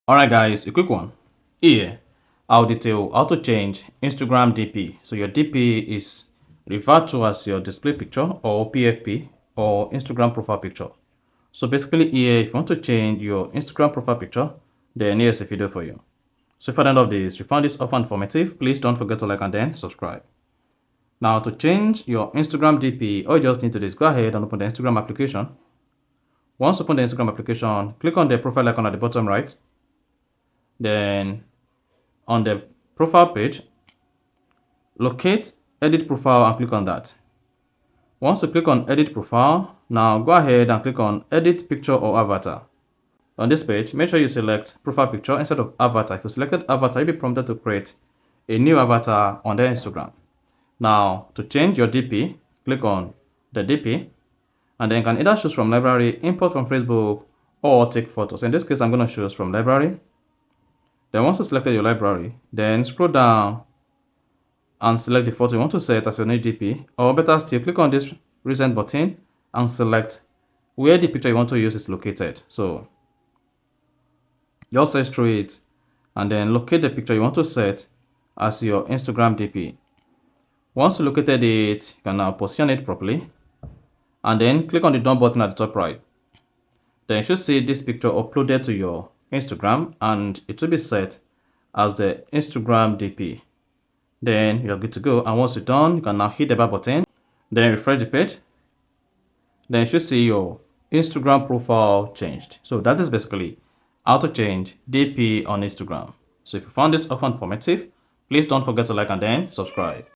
Alright guys, a quick one. Here, I'll detail how to change Instagram DP. So your DP is referred to as your display picture or PFP or Instagram profile picture. So basically here, if you want to change your Instagram profile picture, then here's a video for you. So if at the end of this, you found this often informative, please don't forget to like and then subscribe. Now to change your Instagram DP, all you just need to do is go ahead and open the Instagram application. Once you open the Instagram application, click on the profile icon at the bottom right. Then on the profile page, locate edit profile and click on that. Once you click on edit profile, now go ahead and click on edit picture or avatar. On this page, make sure you select profile picture instead of avatar. If you selected avatar, you'll be prompted to create a new avatar on the Instagram. Now to change your DP, click on the DP and then you can either choose from library, import from Facebook, or take photos. In this case, I'm going to choose from library. Then once you selected your library, then scroll down and select the photo you want to set as your new DP, or better still, click on this recent button and select where the picture you want to use is located. So just search through it and then locate the picture you want to set as your Instagram DP. Once you located it, you can now position it properly and then click on the done button at the top right. Then you should see this picture uploaded to your Instagram and it will be set as the Instagram DP. Then you're good to go, and once you're done, you can now hit the back button, then refresh the page. Then you should see your Instagram profile changed. So that is basically how to change DP on Instagram. So if you found this often informative, please don't forget to like and then subscribe.